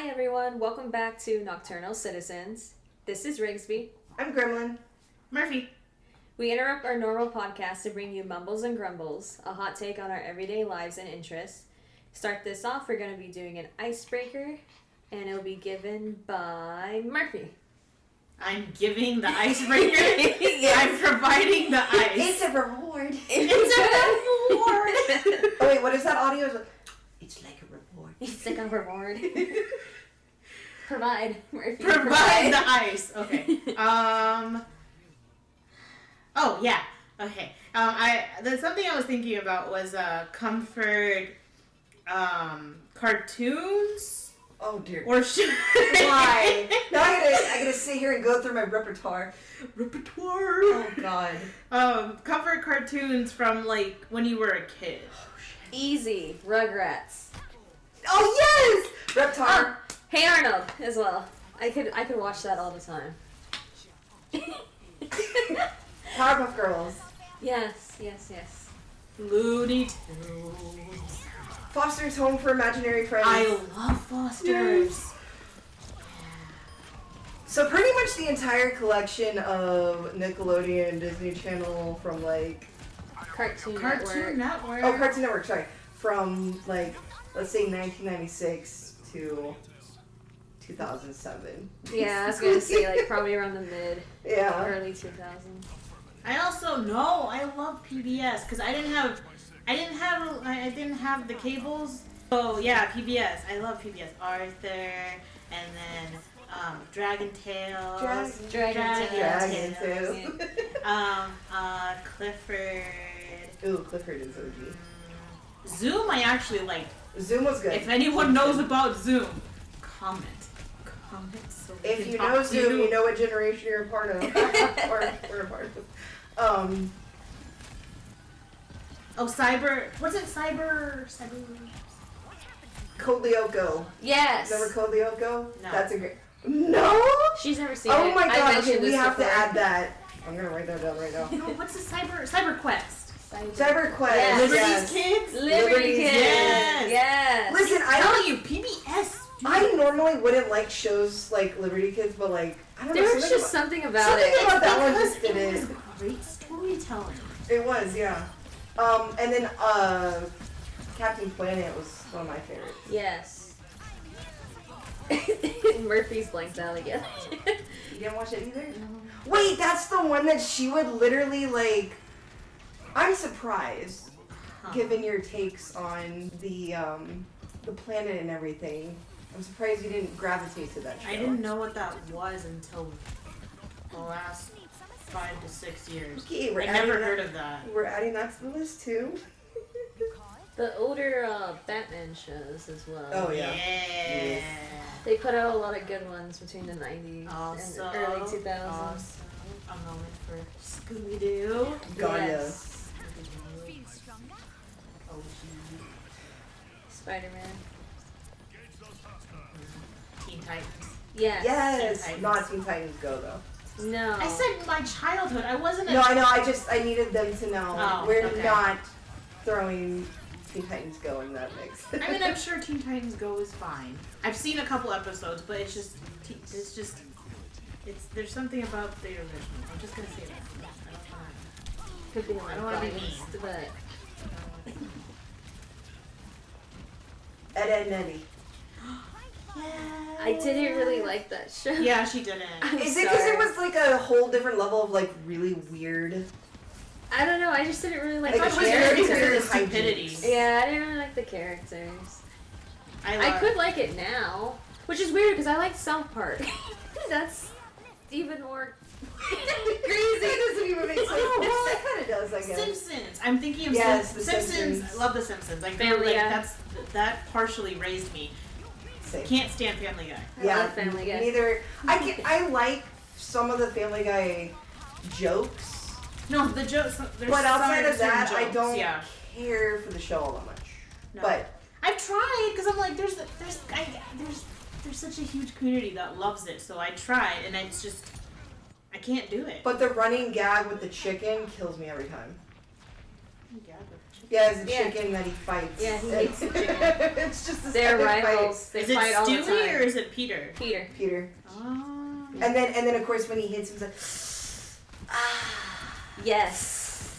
Hi everyone, welcome back to Nocturnal Citizens. This is Rigsby. I'm Gremlin. Murphy. We interrupt our normal podcast to bring you Mumbles and Grumbles, a hot take on our everyday lives and interests. Start this off, we're going to be doing an icebreaker, and it'll be given by Murphy. I'm giving the icebreaker. Yes. I'm providing the ice. It's a reward. It's a reward. Oh wait, what is that audio? It's like a reward. It's like a reward. Provide, Murphy. Provide the ice. Okay. Oh yeah. Okay. There's something I was thinking about was comfort cartoons. Oh dear. Or should why? Now I gotta sit here and go through my repertoire. Oh god. Comfort cartoons from like when you were a kid. Easy. Rugrats. Oh yes! Reptar. Hey Arnold as well. I could watch that all the time. Powerpuff Girls. Yes. Looney Tunes. Foster's Home for Imaginary Friends. I love Foster's. Yes. So pretty much the entire collection of Nickelodeon and Disney Channel from like Cartoon Network. Oh, Cartoon Network, sorry. From like, let's say 1996 to 2007. Yeah, I was gonna say like probably around the early 2000s. I love PBS because I didn't have the cables. Oh yeah, PBS. I love PBS. Arthur, and then Dragon Tales. Dragon Tales. Clifford. Ooh, Clifford is OG. Zoom I actually liked. Zoom was good. If anyone knows about Zoom, comment so we if can you talk know to Zoom, you know what generation you're a part of. or we're a part of. What's it? Cyber. Code Lyoko. Yes. Remember Code Lyoko? No. That's a great. No? She's never seen it. Oh my I god, mentioned okay, we this have to before. add that. I'm gonna write that down right now. No, what's the Cyber Quest? Cyber Quest. Yes. Liberty's Yes. Kids? Liberty Kids. Yes. Listen, I'm telling you, PBS. I normally wouldn't like shows like Liberty Kids, but like, I don't know. There was just something about it. Something about that one Because just did it it. was great storytelling. It was, yeah. And then Captain Planet was one of my favorites. Yes. Murphy's blanked out again. You didn't watch it either? No. Wait, that's the one that she would literally like. I'm surprised, given your takes on the planet and everything. I'm surprised you didn't gravitate to that show. I didn't know what that was until the last 5 to 6 years. Okay, I never heard of that. We're adding that to the list too. The older Batman shows as well. Oh yeah. Yeah. They put out a lot of good ones between the 90s Also, and early 2000s. Also, a moment for Scooby-Doo. God, Yes. Spider-Man. Teen Titans. Yes. Yes. Teen Titans. Not Teen Titans Go though. No. I said my childhood. I wasn't. No, I know. I needed them to know Oh, we're okay. not throwing Teen Titans Go in that mix. I mean, I'm sure Teen Titans Go is fine. I've seen a couple episodes, but it's there's something about the original. I'm just gonna say that. Could be I don't want to be mean. biased, but Ed, Ed and Eddie. I didn't really like that show. Yeah, she didn't. Is it because it was like a whole different level of like really weird? I don't know. I just didn't really like Like, the It was very characters. because of the Hijinks. stupidity. Yeah, I didn't really like the characters. I love- could like it now, which is weird because I like South Park. That's even more crazy. It doesn't even make sense. Well, it kind of does, I guess. Simpsons. I'm thinking of Yes, The Simpsons. Simpsons. I love the Simpsons. Like Family Guy. that partially raised me. Same. Can't stand Family Guy. I love Family Guy. Neither. I like some of the Family Guy jokes, No, the jokes. but outside of that, jokes, I don't Yeah. care for the show all that much. No. But I've tried because I'm like, there's such a huge community that loves it. So I tried, and it's just I can't do it. the running gag with the chicken kills me every time. Yeah, but chicken. Yeah, it's a chicken that he fights. Yeah, he hates the chicken. It's just this They're epic rivals. fight. They Is it fight all the Stewie time. or is it Peter? Peter. Peter. Oh. And then of course when he hits him, he's like, Yes.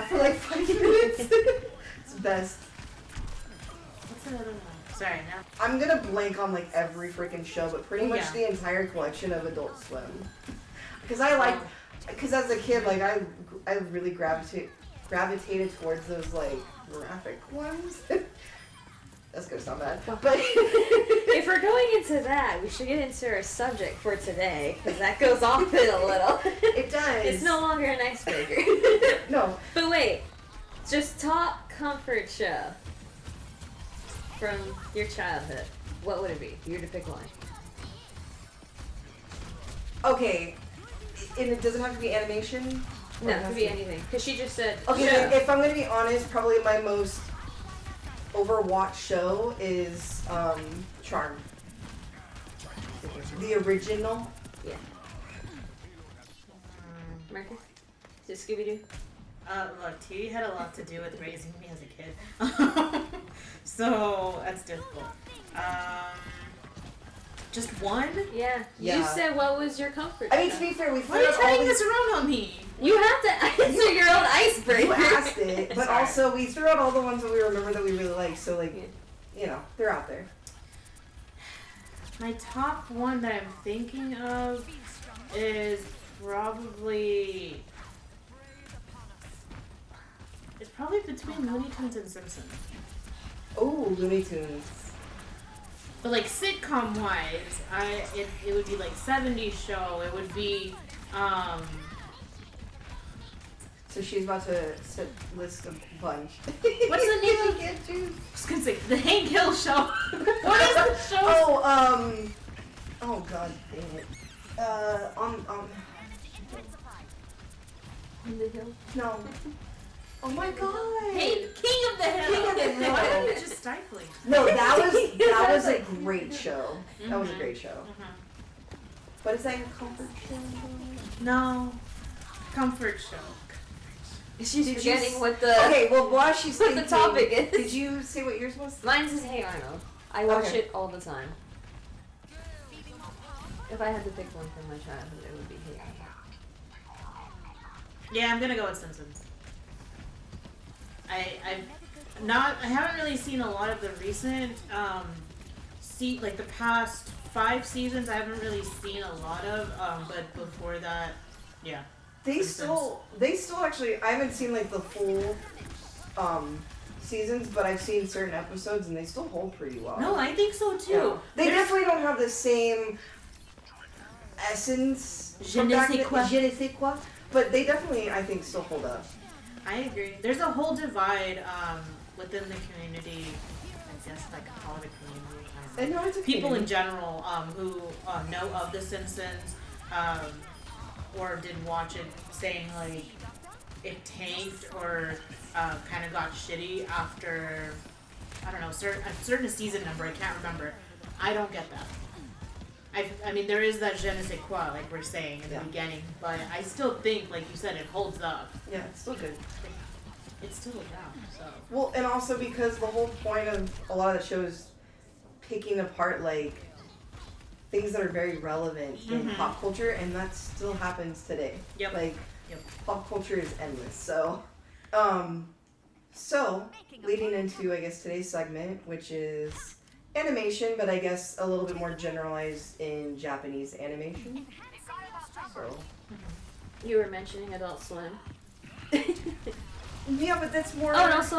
for like 5 minutes. It's the best. What's another one? Sorry, now. I'm gonna blank on like every freaking show, but pretty much Yeah. the entire collection of Adult Swim. Because I like, because as a kid, like I really gravitated towards those like graphic ones. That's gonna sound bad, but If we're going into that, we should get into our subject for today, because that goes off it a little. it does. It's no longer an icebreaker. No. But wait, just top comfort show from your childhood. What would it be? You're to pick one. Okay, and it doesn't have to be animation. No, it could be anything. Because she just said Okay, show. then if I'm gonna be honest, probably my most Overwatch show is Charmed. The original. Yeah. Marcus? Is it Scooby-Doo? Look, TV had a lot to do with raising me as a kid. So, that's difficult. Just one? Yeah. You Yeah. said what was your comfort I mean, show? to be fair, we Why are you threw out all turning these. this around on me? You have to answer your own icebreaker. You asked it, but Sorry. also we threw out all the ones that we remember that we really liked. So like, Yeah. you know, they're out there. My top one that I'm thinking of is probably... It's probably between Looney Tunes and Simpsons. Oh, Looney Tunes. But like sitcom wise, it would be like 70s show. It would be So she's about to list a bunch. What's the name of Can't choose. I was gonna say the Hank Hill show. What is the show? Oh, oh god dang it. On In the hill. no. Oh my god. Hey, King of the Hill. King of the Hill. Why are you just stifling? No, that was a great show. That was a Mhm. great show. Mhm. But is that your comfort show? No, comfort show. She's Did you forgetting s- what the Okay, well while she's what the thinking, topic is. Did you say what yours was? Mine's is Hey Arnold. I watch Okay. it all the time. If I had to pick one from my childhood, it would be Hey Arnold. Yeah, I'm gonna go with Simpsons. I haven't really seen a lot of the recent like the past 5 seasons. I haven't really seen a lot of but before that, yeah. They Simpsons. still actually, I haven't seen like the full seasons, but I've seen certain episodes and they still hold pretty well. No, I think so too. Yeah. They There's- definitely don't have the same essence. Je from ne back sais then- quoi. Je ne sais quoi. But they definitely, I think, still hold up. I agree. There's a whole divide within the community. I guess I could call it a community. I don't know. And no, it's okay. People in general who know of The Simpsons or did watch it, saying like it tanked or kind of got shitty after I don't know a certain season number. I can't remember. I don't get that. I mean, there is that je ne sais quoi, like we're saying in the beginning, but I still think, like you said, it holds up. Yeah, it's still good. It's still around, so. Well, and also because the whole point of a lot of the show is picking apart like things that are very relevant in Mhm. pop culture, and that still happens today. Yep. Like, Yep. pop culture is endless. So, leading into, I guess, today's segment, which is animation, but I guess a little bit more generalized in Japanese animation. So, You were mentioning Adult Swim. yeah, but that's more. Oh, and also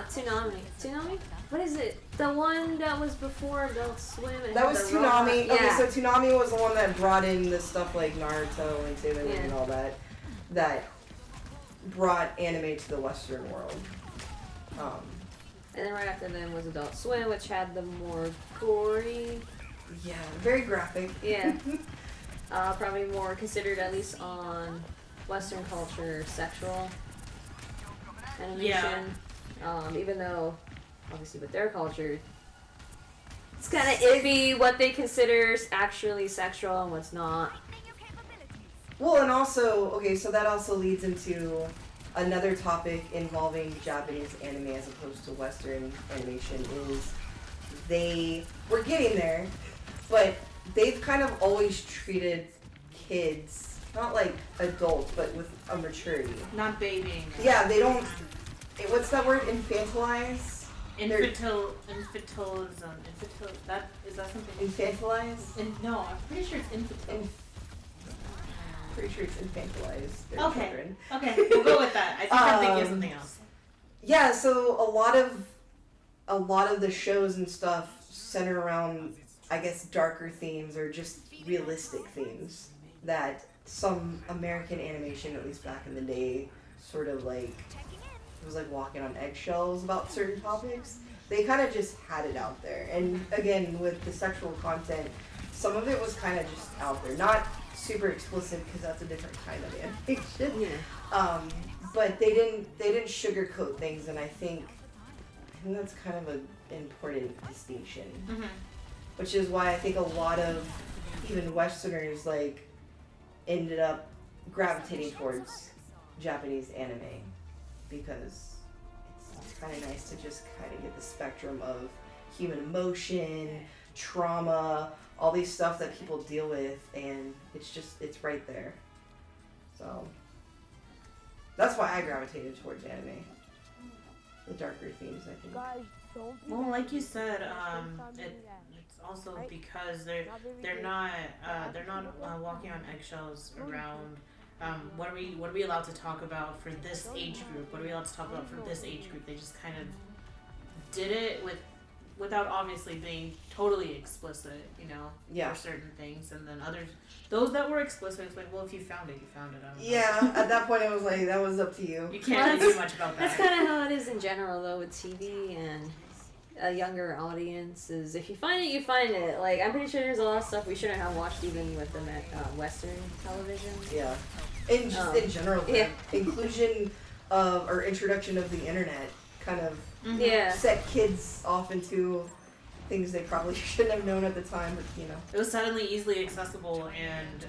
Toonami. Toonami? What is it? The one that was before Adult Swim. And That had was the robot- Toonami. Yeah. Okay, so Toonami was the one that brought in the stuff like Naruto and Sailor Moon Yeah. and all that. That brought anime to the Western world. And then right after them was Adult Swim, which had the more gory, Yeah, very graphic. yeah, probably more considered, at least on Western culture, sexual animation. Even though, obviously, with their culture, it's kind of iffy what they consider actually sexual and what's not. Well, and also, okay, so that also leads into another topic involving Japanese anime as opposed to Western animation is we're getting there, but they've kind of always treated kids, not like adults, but with a maturity. Not babying. Yeah, they don't, what's that word, infantilize? Infantilism. Is that something? Infantilize? No, I'm pretty sure it's infantile. Pretty sure it's infantilize their Okay. children. Okay, we'll go with that. I think I'm thinking of something else. Yeah, so a lot of the shows and stuff center around, I guess, darker themes or just realistic themes that some American animation, at least back in the day, sort of like, it was like walking on eggshells about certain topics. They kind of just had it out there. And again, with the sexual content, some of it was kind of just out there. Not super explicit because that's a different kind of animation. Yeah. But they didn't sugarcoat things, and I think that's kind of an important distinction. Mm-hmm. Which is why I think a lot of even Westerners like ended up gravitating towards Japanese anime because it's kind of nice to just kind of get the spectrum of human emotion, trauma, all these stuff that people deal with, and it's right there. So that's why I gravitated towards anime. The darker themes, I think. Well, like you said, it's also because they're not walking on eggshells around. What are we allowed to talk about for this age group? What are we allowed to talk about for this age group? They just kind of did it without obviously being totally explicit, for certain things, and then those that were explicit, it's like, well, if you found it, you found it. I don't know. Yeah, at that point, it was like, that was up to you. You can't really do much about that. That's kind of how it is in general, though, with TV and a younger audience. Is if you find it, you find it. Like, I'm pretty sure there's a lot of stuff we shouldn't have watched even with the Western television. Yeah. In general, yeah. Inclusion of or introduction of the internet kind of Yeah. set kids off into things they probably shouldn't have known at the time, but It was suddenly easily accessible, and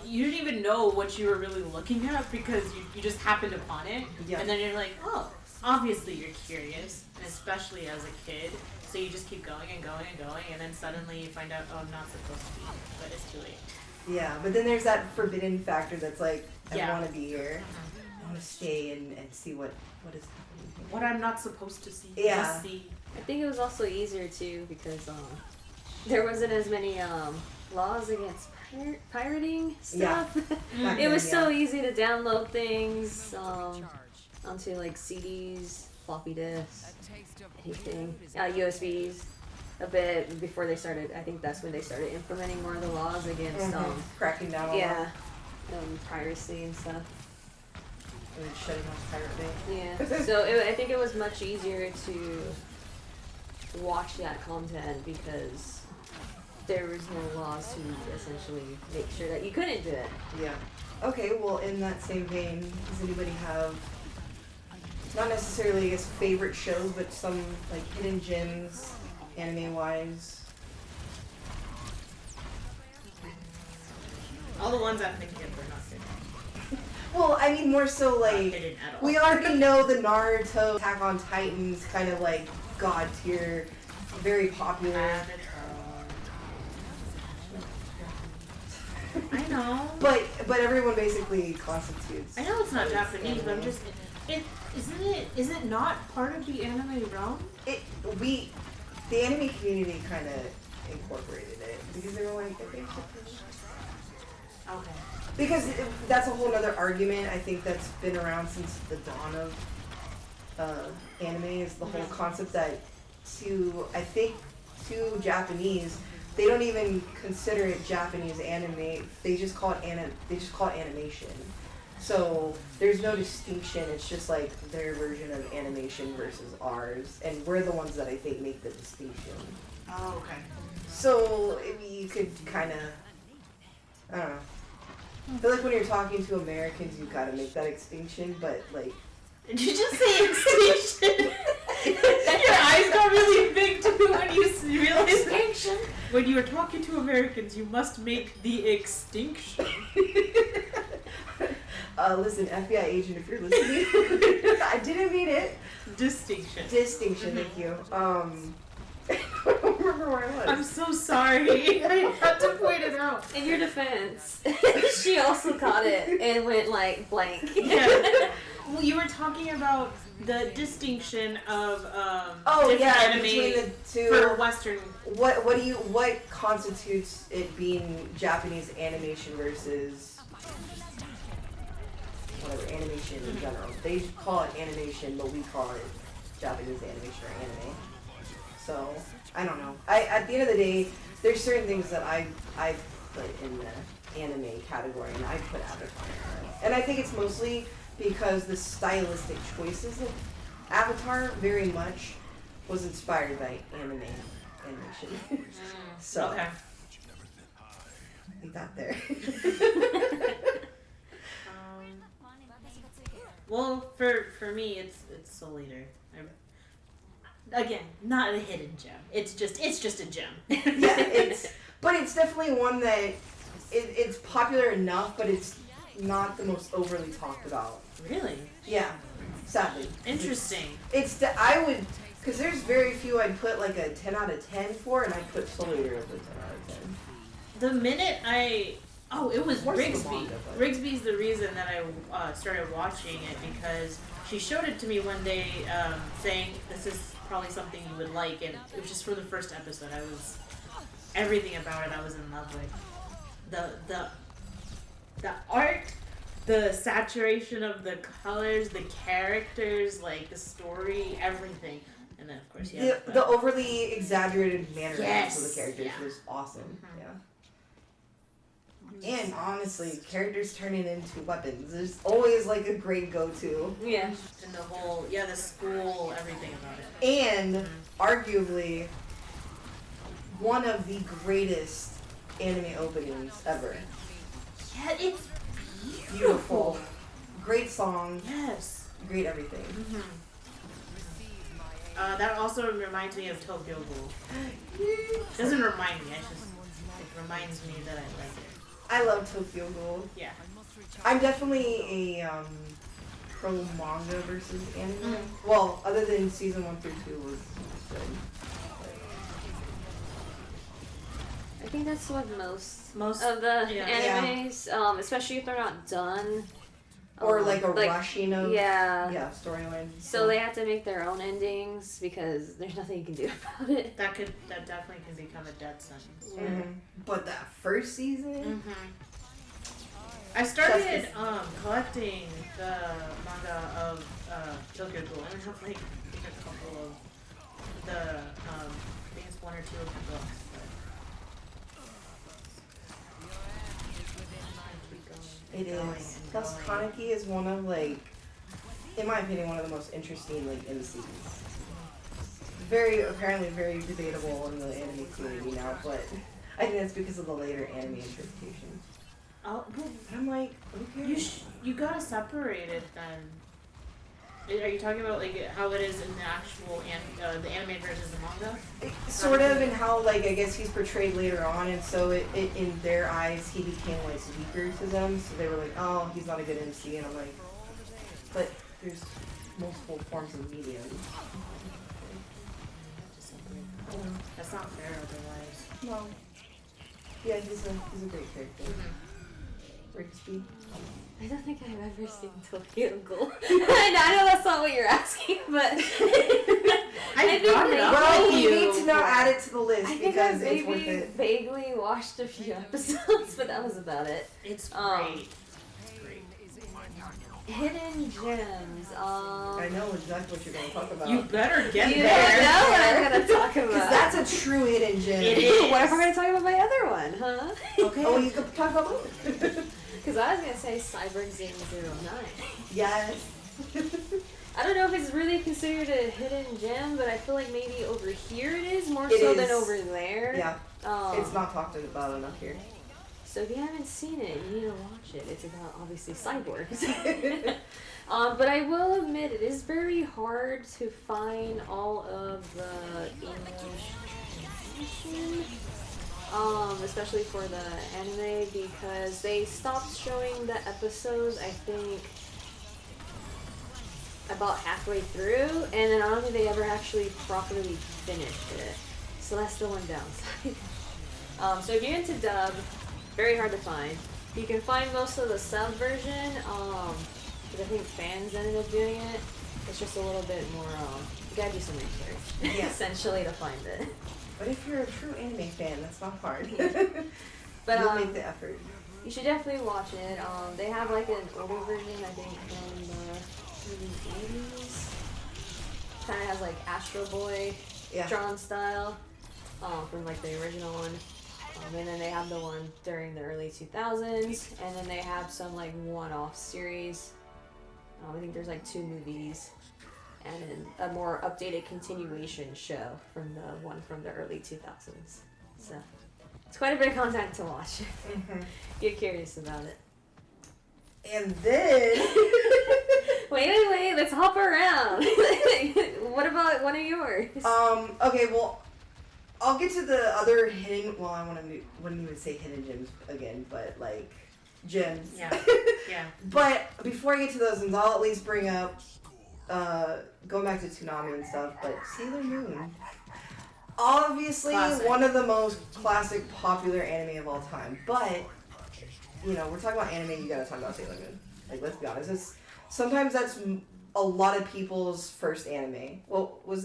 you didn't even know what you were really looking at because you just happened upon it, Yeah. and then you're like, oh, obviously you're curious, and especially as a kid, so you just keep going and going and going, and then suddenly you find out, oh, I'm not supposed to be, but it's too late. Yeah, but then there's that forbidden factor that's like, I want to be here. Mm-hmm. I want to stay and see what is happening here. What I'm not supposed to see. Yeah. Just see. I think it was also easier too because there wasn't as many laws against pirating stuff. Yeah. It was so easy to download things onto like CDs, floppy disks, anything, USBs. A bit before they started. I think that's when they started implementing more of the laws against cracking down on that. piracy and stuff. And then shutting off Pirate Bay. Yeah. So I think it was much easier to watch that content because there was no laws to essentially make sure that you couldn't do it. Yeah. Okay, well, in that same vein, does anybody have, not necessarily, I guess, favorite shows, but some, like, hidden gems, anime-wise? All the ones I'm thinking of are not hidden. Well, I mean, more so, Not like, hidden at all. we already know the Naruto, Attack on Titans, kind of, like, god tier, very popular. I know. But everyone basically constitutes. I know it's not Japanese, but I'm just. Is it not part of the anime realm? The anime community kind of incorporated it because they were like, okay. Okay. Because that's a whole other argument. I think that's been around since the dawn of anime is the whole concept that to Japanese, they don't even consider it Japanese anime. They just call it animation. So there's no distinction. It's just like their version of animation versus ours, and we're the ones that I think make the distinction. Oh, okay. So you could kind of, I don't know. I feel like when you're talking to Americans, you gotta make that distinction, but like. Did you just say extinction? Your eyes got really big too when you realized extinction. When you are talking to Americans, you must make the extinction. Listen, FBI agent, if you're listening, I didn't mean it. Distinction. Thank you. I don't remember where I was. I'm so sorry. I had to point it out. In your defense, she also caught it and went like blank. Yeah. Well, you were talking about the distinction of different between the anime two. for Western. What constitutes it being Japanese animation versus whatever animation in general? They call it animation, but we call it Japanese animation or anime. So I don't know. At the end of the day, there's certain things that I put in the anime category, and I put Avatar in there. And I think it's mostly because the stylistic choices of Avatar very much was inspired by animation. So Okay. we got there. Well, for me, it's Soul Eater. Again, not a hidden gem. It's just a gem. Yeah, but it's definitely one that it's popular enough, but it's not the most overly talked about. Really? Yeah, sadly. Interesting. Because there's very few I'd put like a 10 out of 10 for, and I'd put Soul Eater over 10 out of 10. The minute it was Where's the Rigsby. manga, but- Rigsby's the reason that I started watching it, because she showed it to me one day, saying this is probably something you would like, and it was just for the first episode. Everything about it I was in love with. The art, the saturation of the colors, the characters, like the story, everything. And then of course The overly exaggerated mannerisms of the characters yeah. was awesome. Mm-hmm. Yeah. And honestly, characters turning into weapons is always like a great go-to. Yeah. And the whole, the school, everything about it. And arguably one of the greatest anime openings ever. Yeah, it's Beautiful. Great song. Yes. Great everything. Mm-hmm. That also reminds me of Tokyo Ghoul. Doesn't remind me, it reminds me that I like it. I love Tokyo Ghoul. Yeah. I'm definitely a pro manga versus anime. Mm-hmm. Well, other than season 1 through 2 was good. I think that's what most Most of the yeah. animes, especially if they're not done. Or like a rushing of yeah storylines. So they have to make their own endings because there's nothing you can do about it. that definitely can become a death sentence. Mm-hmm. But that first season, I started collecting the manga of Tokyo Ghoul, and I have like a couple of the I think it's one or two of the books. it is. Plus, Kaneki is one of in my opinion, one of the most interesting MCs. Apparently very debatable in the anime community now, but I think that's because of the later anime interpretation. Oh, I'm like, okay. you gotta separate it then. Are you talking about how it is in the actual the anime versus the manga? Sort of, and how I guess he's portrayed later on, and so it in their eyes he became weaker to them, so they were like, oh, he's not a good MC, and I'm like, but there's multiple forms of media. That's not fair otherwise. No. Yeah, he's a great character. Rigsby. I don't think I've ever seen Tokyo Ghoul. I know that's not what you're asking, but I think Well, you need to now add it to the list because it's worth maybe it. vaguely watched a few episodes, but that was about it. It's great. Hidden gems. I know exactly what you're going to talk about. You better get You there. know what I'm gonna talk about. Because that's a true hidden gem. It is. What if we're gonna talk about my other one, huh? Okay. Oh, you could talk about both. Because I was gonna say Cyborg 009. Yes. I don't know if it's really considered a hidden gem, but I feel like maybe over here it is more It so is. than over there. Yeah. It's not talked about enough here. So if you haven't seen it, you need to watch it. It's about obviously cyborgs. But I will admit it is very hard to find all of the English translation. especially for the anime, because they stopped showing the episodes, I think, about halfway through, and then I don't think they ever actually properly finished it. So that's the one downside. So if you're into dub, very hard to find. You can find most of the sub version, because I think fans ended up doing it. It's just a little bit more, you gotta do some research, essentially, to find it. But if you're a true anime fan, that's not hard. But you'll make the effort. You should definitely watch it. They have like an older version, I think, from the 80s. Kind of has like Astro Boy drawn style from like the original one. And then they have the one during the early 2000s, and then they have some like one-off series. I think there's like 2 movies, and then a more updated continuation show from the one from the early 2000s. So it's quite a bit of content to watch if you're curious about it. And then... wait, let's hop around. What about one of yours? Okay, well, I'll get to the other hidden, well, wouldn't even say hidden gems again, but like gems. Yeah. But before I get to those ones, I'll at least bring up, going back to Toonami and stuff, but Sailor Moon. Obviously, one of the most classic, popular anime of all time, but, you know, we're talking about anime, you gotta talk about Sailor Moon. Like, let's be honest, sometimes that's a lot of people's first anime. What was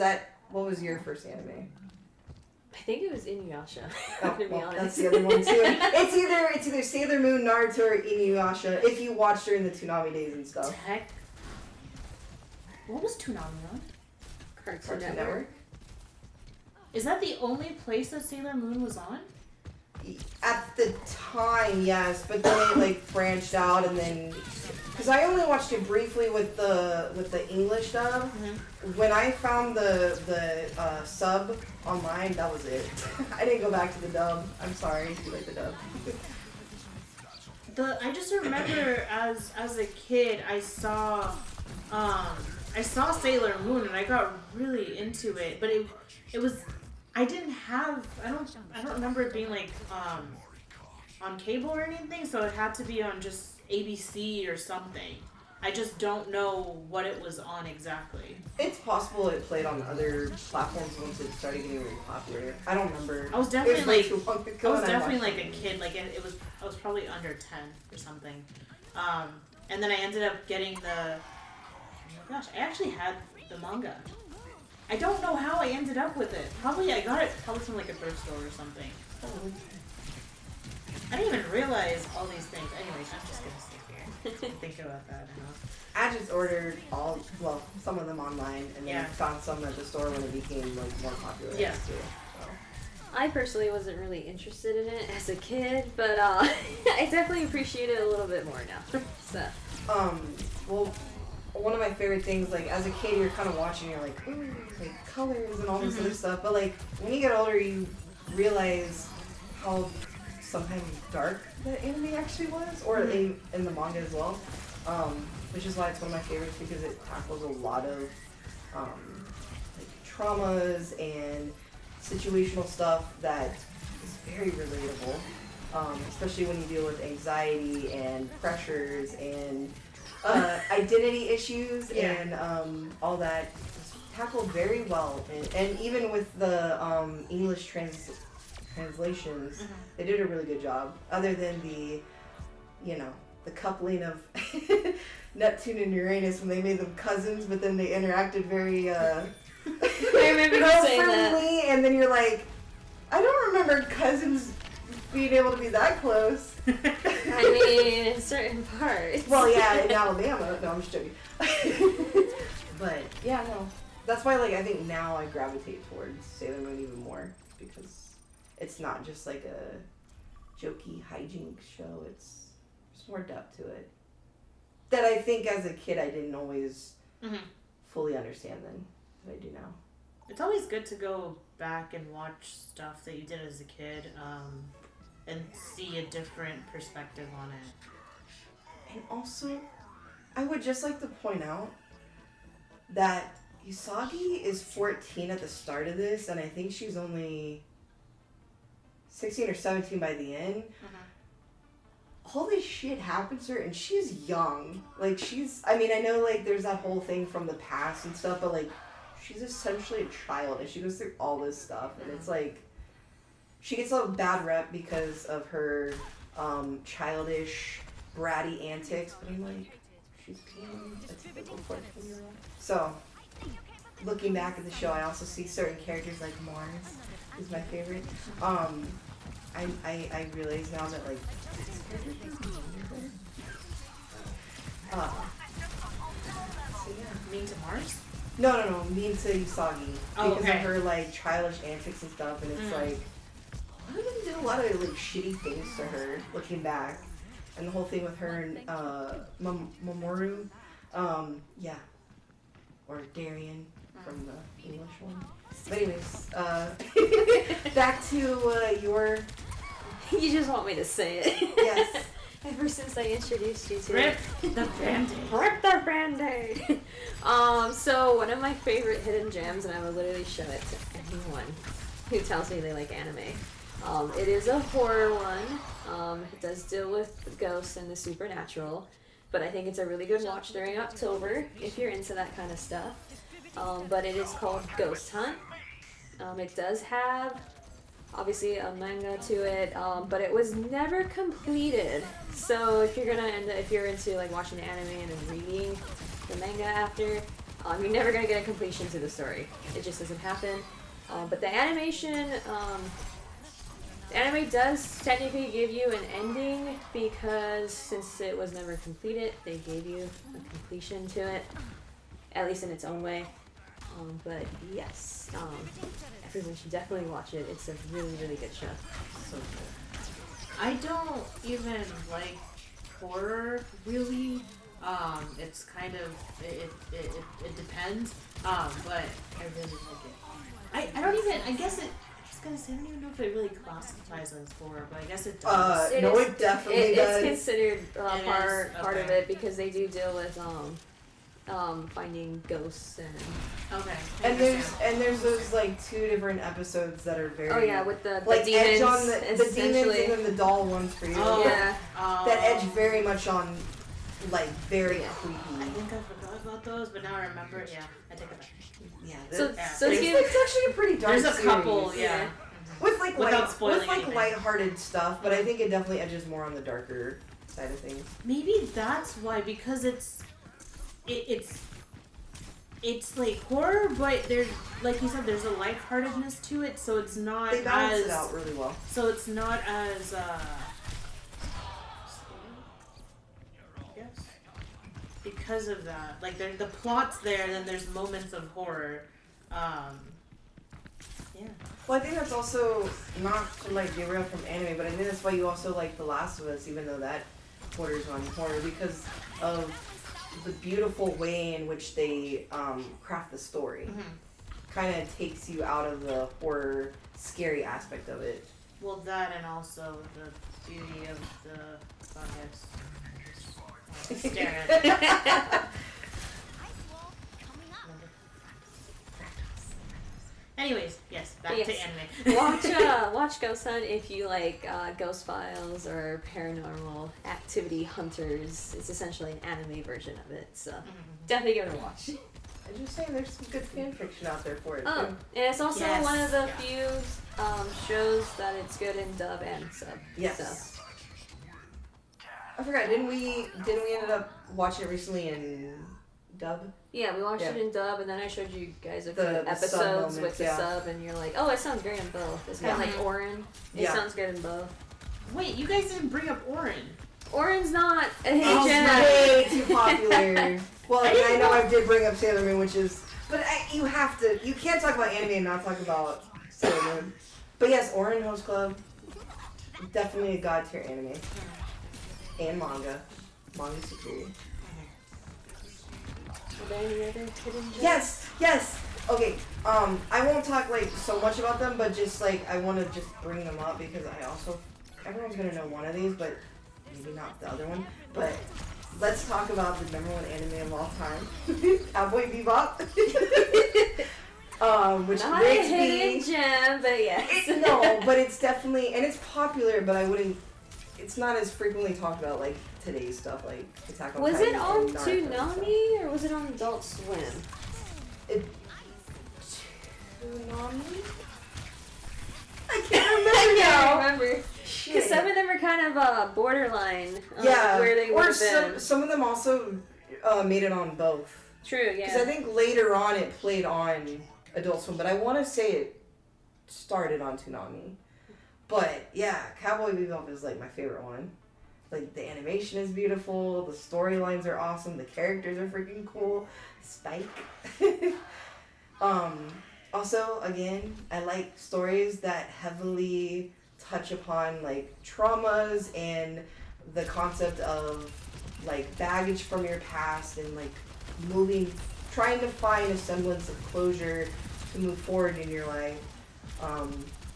your first anime? I think it was Inuyasha. Oh, to be honest. That's the other one too. It's either Sailor Moon, Naruto, or Inuyasha. If you watched during the Toonami days and stuff. What was Toonami on? Cartoon Network. Is that the only place that Sailor Moon was on? At the time, yes, but then it like branched out, and then because I only watched it briefly with the English dub. When I found the sub online, that was it. I didn't go back to the dub. I'm sorry if you like the dub. I just remember as a kid, I saw Sailor Moon and I got really into it, but it was. I don't remember it being like on cable or anything, so it had to be on just ABC or something. I just don't know what it was on exactly. It's possible it played on other platforms once it started getting really popular. I don't remember. I was definitely like a kid. Like I was probably under 10 or something. And then I ended up getting oh my gosh, I actually had the manga. I don't know how I ended up with it. I got it from like a thrift store or something. I didn't even realize all these things. Anyways, I'm just gonna sit here and think about that now. I just ordered some of them online, and then found some at the store when it became like more popular. Yeah. Too, so. I personally wasn't really interested in it as a kid, but I definitely appreciate it a little bit more now. So. Well, one of my favorite things, like as a kid, you're kind of watching, you're like, ooh, like colors and all this other stuff. But like when you get older, you realize how sometimes dark the anime actually was, or in the manga as well. Which is why it's one of my favorites, because it tackles a lot of like traumas and situational stuff that is very relatable. Especially when you deal with anxiety and pressures and identity issues and all that is tackled very well. And even with the English translations, they did a really good job. Other than the coupling of Neptune and Uranus when they made them cousins, but then they interacted very I remember you saying that. And then you're like, I don't remember cousins being able to be that close. I mean, in certain parts. Well, yeah, in Alabama. No, I'm just joking. But yeah, no. That's why, like, I think now I gravitate towards Sailor Moon even more, because it's not just like a jokey hijinks show. It's there's more depth to it that I think as a kid I didn't always fully understand then, that I do now. It's always good to go back and watch stuff that you did as a kid, and see a different perspective on it. And also, I would just like to point out that Usagi is 14 at the start of this, and I think she's only 16 or 17 by the end. All this shit happens to her, and she's young. Like, I mean, I know, like, there's that whole thing from the past and stuff, but, like, she's essentially a child, and she goes through all this stuff, and it's, like, she gets a bad rep because of her, childish, bratty antics, but I'm like, she's being a typical 14-year-old. So, looking back at the show, I also see certain characters, like Mars, who's my favorite. I realize now that, like, so yeah. Mean to Mars? No, mean to Usagi. Because okay. of her, like, childish antics and stuff, and it's like, a lot of them did a lot of, like, shitty things to her, looking back. And the whole thing with her and, Mamoru, yeah. Or Darien from the English one. But anyways, back to, your... You just want me to say it. Yes. Ever since I introduced you to Rip it. the Band-Aid. Rip the Band-Aid. So one of my favorite hidden gems, and I will literally show it to anyone who tells me they like anime. It is a horror one. It does deal with ghosts and the supernatural, but I think it's a really good watch during October if you're into that kind of stuff. But it is called Ghost Hunt. It does have obviously a manga to it, but it was never completed. So if you're into like watching the anime and then reading the manga after, you're never gonna get a completion to the story. It just doesn't happen. But the animation, the anime does technically give you an ending because since it was never completed, they gave you a completion to it, at least in its own way. But yes, everyone should definitely watch it. It's a really, really good show. So good. I don't even like horror really. It's kind of it depends. But I really like it. I don't even. I guess it. I was gonna say I don't even know if it really classifies as horror, but I guess it does. It definitely does. It's considered part of Okay. it because they do deal with finding ghosts and Okay. And there's those like 2 different episodes that are very with the like demons, edge on the demons essentially. and then the doll ones for you. Oh. Yeah. That edge very much on like very I creepy. think I forgot about those, but now I remember it. Yeah, I take it back. Yeah. So it's actually a pretty dark There's a couple, series. yeah. With like Without spoiling with like anything. lighthearted stuff, but I think it definitely edges more on the darker side of things. Maybe that's why, because it's like horror, but there's, like you said, there's a lightheartedness to it, so it's not They balance as it out really well. so it's not as scary, I guess, because of that. Like the plot's there, and then there's moments of horror. Yeah. Well, I think that's also not to like derail from anime, but I think that's why you also like The Last of Us, even though that borders on horror, because of the beautiful way in which they craft the story. Kind of takes you out of the horror, scary aspect of it. Well, that and also the beauty of the stare at it. Anyways, yes, back to anime. Watch Ghost Hunt if you like Ghost Files or Paranormal Activity Hunters. It's essentially an anime version of it, so definitely give it a watch. I'm just saying, there's some good fan fiction out there for it. Oh, too. and it's also one of the few shows that it's good in dub and sub. Yes. So. I forgot. Didn't we ended up watching it recently in dub? Yeah, we watched it in dub, and then I showed you guys a few The episodes sub moments, with the sub, and you're like, oh, it sounds great in both. It's kind of like Ouran. It sounds good in both. Wait, you guys didn't bring up Ouran. Ouran's not a hidden It's gem. way too popular. Well, I know I did bring up Sailor Moon, which is, but you can't talk about anime and not talk about Sailor Moon. But yes, Ouran Host Club, definitely a god tier anime, and manga. Manga's super cool. Are there any other hidden gems? Yes. Okay. I won't talk like so much about them, but just like I want to just bring them up because everyone's gonna know one of these, but maybe not the other one. But let's talk about the number 1 anime of all time, Cowboy Bebop. Which Not makes a hidden gem, but yes. No, but it's definitely, and it's popular, but I wouldn't, it's not as frequently talked about like today's stuff, like Attack on Was Titan it on and Naruto Toonami or was it on Adult Swim? Toonami? I can't remember now. I can't remember. Because some of them are kind of borderline. Yeah, Where they would or have been. some of them also made it on both. True, Because yeah. I think later on it played on Adult Swim, but I want to say it started on Toonami. But yeah, Cowboy Bebop is like my favorite one. Like the animation is beautiful, the storylines are awesome, the characters are freaking cool. Spike. Also, again, I like stories that heavily touch upon like traumas and the concept of like baggage from your past and like trying to find a semblance of closure to move forward in your life.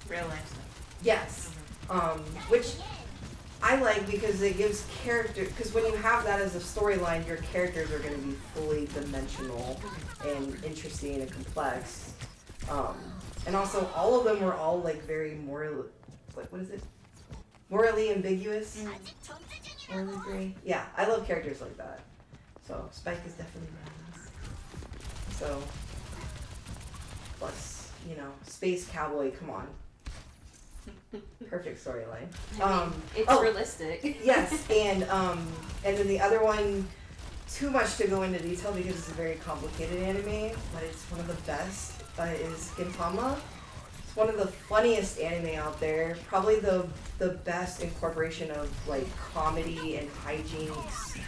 Real life stuff. Yes. Which I like because it gives character, because when you have that as a storyline, your characters are going to be fully dimensional and interesting and complex. And also all of them were all like very what is it? Morally ambiguous? Morally gray? Yeah, I love characters like that. So Spike is definitely badass. So, plus, Space Cowboy, come on. Perfect storyline. It's realistic. Yes, and then the other one, too much to go into detail because it's a very complicated anime, but it's one of the best, is Gintama. It's one of the funniest anime out there. Probably the best incorporation of like comedy and hijinks,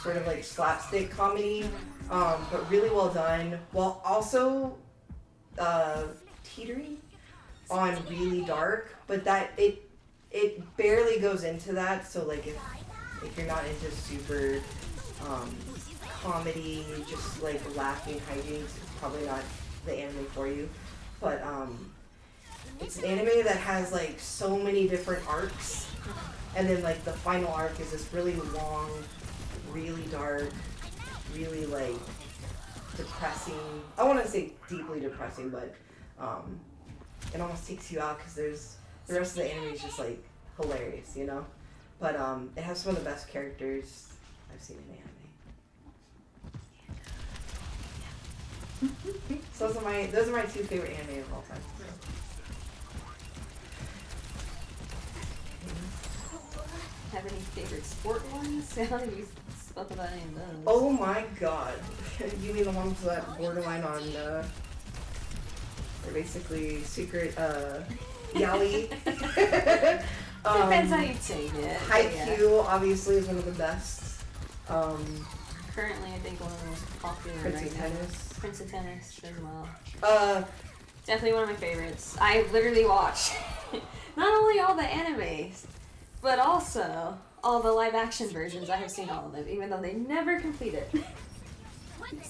sort of like slapstick comedy, but really well done, while also teetering on really dark, but that it barely goes into that. So like if you're not into super comedy, just like laughing hijinks, it's probably not the anime for you. But it's an anime that has like so many different arcs, and then like the final arc is this really long, really dark, really like depressing. I want to say deeply depressing, but it almost takes you out because the rest of the anime is just like hilarious, But it has some of the best characters I've seen in anime. So those are my two favorite anime of all time. Have any favorite sport ones? I don't think you spoke about any of those. Oh my god. You mean the ones that borderline on, they're basically secret, yaoi? Depends how you take it. Haikyuu, obviously, is one of the best. Currently, I think one of the most popular Prince right of now. Tennis. Prince of Tennis as well. Definitely one of my favorites. I literally watch not only all the animes, but also all the live action versions. I have seen all of them, even though they never completed.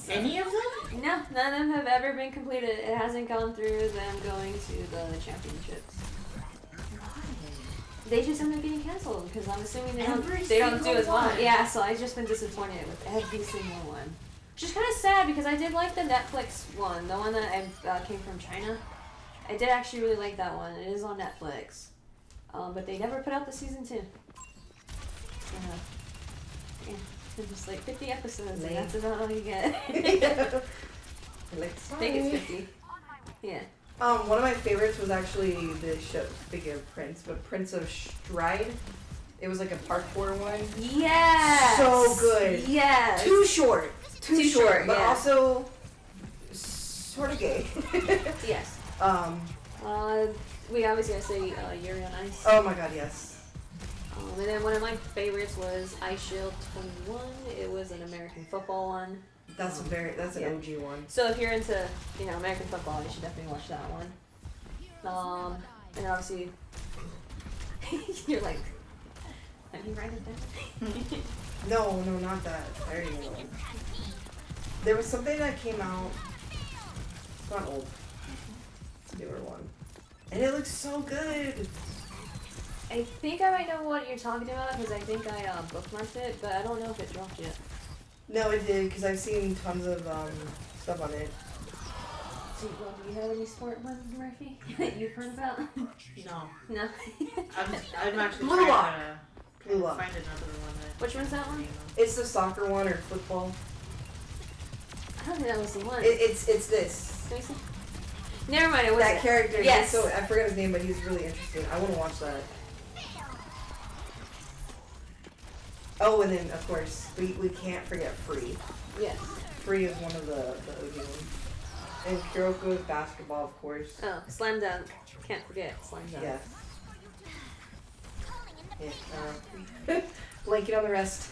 Any of them? No, none of them have ever been completed. It hasn't gone through them going to the championships. They just end up getting canceled because I'm assuming they don't do as well. Yeah, so I've just been disappointed with every single one. Which is kind of sad because I did like the Netflix one, the one that came from China. I did actually really like that one. It is on Netflix. But they never put out the season 2. Yeah. It's just like 50 episodes and that's about all you get. I think it's 50. Yeah. One of my favorites was actually the show, speaking of Prince, but Prince of Stride. It was like a parkour one. Yes! So good. Yes! Too short. Too short, but yeah. also sort of gay. Yes. We obviously gotta say Yuri on Ice. Oh my god, yes. And then one of my favorites was Ice Shield 21. It was an American football one. That's an OG one. So if you're into, American football, you should definitely watch that one. And then obviously, you're like, let me write it down. No, not that. I already know. There was something that came out. It's not old. It's a newer one. And it looks so good. I think I might know what you're talking about because I think I bookmarked it, but I don't know if it dropped yet. No, it did, because I've seen tons of stuff on it. Do you have any sport ones, Murphy, that you've heard about? No. No. I'm actually Blue trying Lock. to Blue Lock. find another one that. Which one's that one? It's the soccer one or football. I don't think that was the one. It's this. Can we see? Never mind, it was That character. Yes. So I forgot his name, but he's really interesting. I want to watch that. Oh, and then of course we can't forget Free. Yes. Free is one of the OG ones. And Kuroko's basketball, of course. Oh, Slam Dunk. Can't forget Slam Dunk. Yeah. Yeah. Blanket on the rest.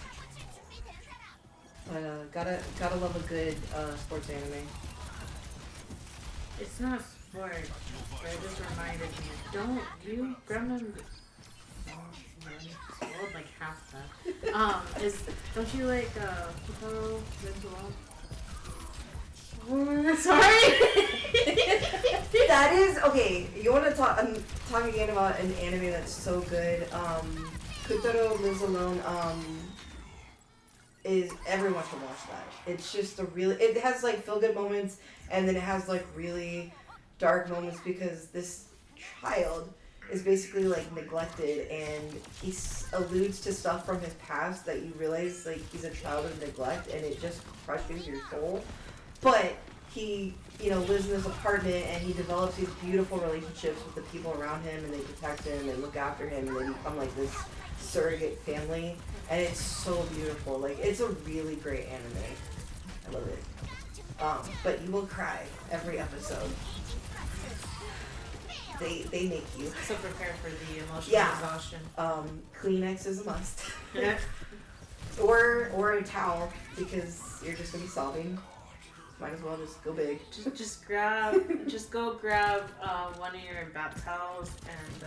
But gotta love a good sports anime. It's not sport, but it just reminded me. Don't you Gremlin? Spoiled like half that. Don't you like Kotaru Sorry. That is okay. You want to talk? Talk again about an anime that's so good. Kotaru Lives Alone. Is everyone should watch that. It's just a really. It has like feel good moments, and then it has like really dark moments because this child is basically like neglected, and he alludes to stuff from his past that you realize like he's a child of neglect, and it just crushes your soul. But he, lives in this apartment, and he develops these beautiful relationships with the people around him, and they protect him and look after him, and they become like this surrogate family, and it's so beautiful. Like, it's a really great anime. I love it. But you will cry every episode. They make you. So prepare for the emotional exhaustion. Kleenex is a must. or a towel, because you're just gonna be sobbing. Might as well just go big. Just go grab one of your bath towels, and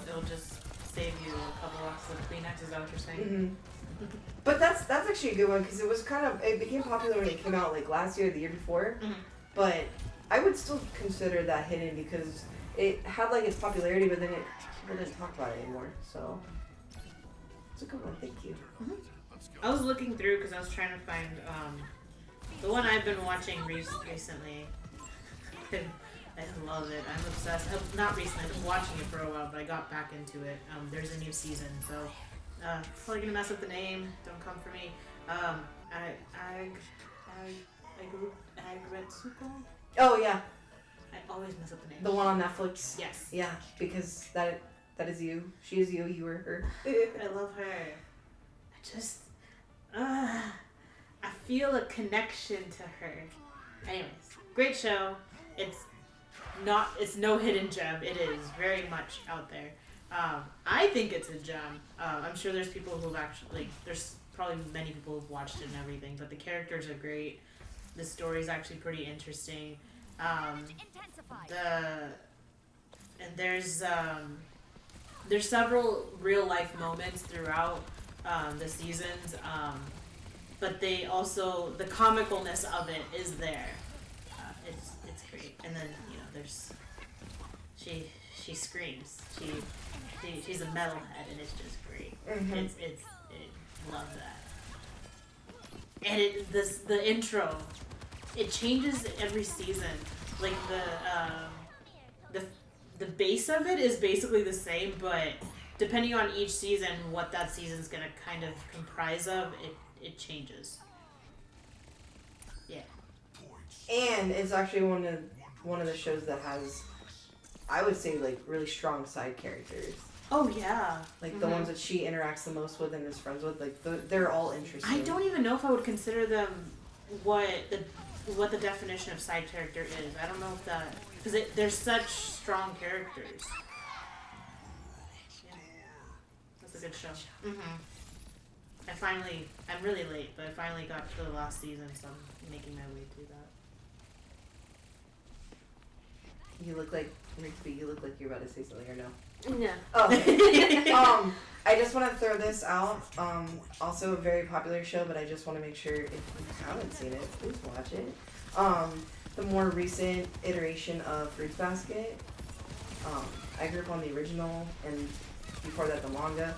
it'll just save you a couple bucks of Kleenex. Is that what you're saying? Mm-hmm. But that's actually a good one because it became popular when it came out like last year or the year before. Mm-hmm. But I would still consider that hidden because it had like its popularity, but then people didn't talk about it anymore. So it's a good one. Thank you. Mm-hmm. I was looking through because I was trying to find the one I've been watching recently. I love it. I'm obsessed. Not recently. I've been watching it for a while, but I got back into it. There's a new season, so probably gonna mess up the name. Don't come for me. Agretsuko? Oh yeah, I always mess up the name. the one on Netflix. Yes. Yeah, because that is you. She is you. You are her. I love her. I just, I feel a connection to her. Anyways, great show. It's no hidden gem. It is very much out there. I think it's a gem. I'm sure there's people who've actually, there's probably many people who've watched it and everything, but the characters are great. The story's actually pretty interesting. There's several real life moments throughout the seasons, but they also, the comicalness of it is there. It's great. And then there's she screams. She's a metalhead, and it's just great. Mm-hmm. Love that. And the intro, it changes every season. Like the base of it is basically the same, but depending on each season, what that season's gonna kind of comprise of, it changes. Yeah. And it's actually one of the shows that has, I would say, like really strong side characters. Oh yeah. Like the ones that she interacts the most with and is friends with, like they're all interesting. I don't even know if I would consider them what the definition of side character is. I don't know if that, because they're such strong characters. Yeah. That's a good show. I'm really late, but I finally got to the last season, so I'm making my way through that. You look like you're about to say something or no? No. Oh. I just want to throw this out. Also a very popular show, but I just want to make sure if you haven't seen it, please watch it. The more recent iteration of Fruits Basket. I grew up on the original, and before that the manga.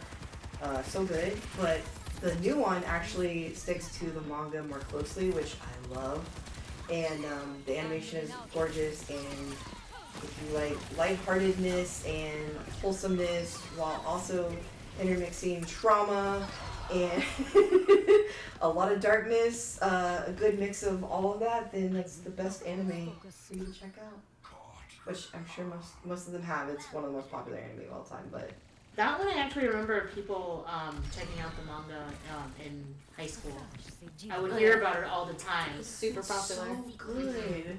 So good, but the new one actually sticks to the manga more closely, which I love. and the animation is gorgeous, and if you like lightheartedness and wholesomeness while also intermixing trauma and a lot of darkness, a good mix of all of that, then that's the best anime for you to check out. Which I'm sure most of them have. It's one of the most popular anime of all time. But that one I actually remember people checking out the manga in high school. I would hear about it all the time. It's super popular. So good.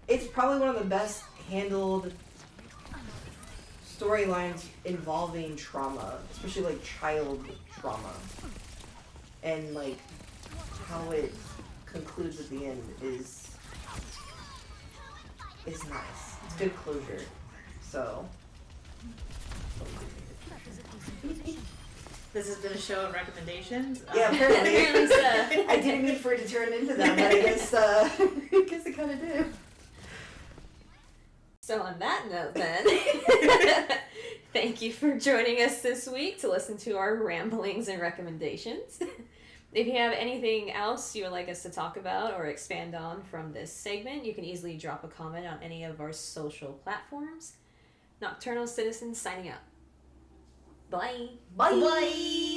It's probably one of the best handled storylines involving trauma, especially like child trauma, and like how it concludes at the end is nice. It's good closure. So This has been a show of recommendations. yeah, apparently. Apparently so. I didn't mean for it to turn into that, but I guess it kind of did. So on that note then, thank you for joining us this week to listen to our ramblings and recommendations. If you have anything else you would like us to talk about or expand on from this segment, you can easily drop a comment on any of our social platforms. Nocturnal Citizens signing out. Bye. Bye. Bye.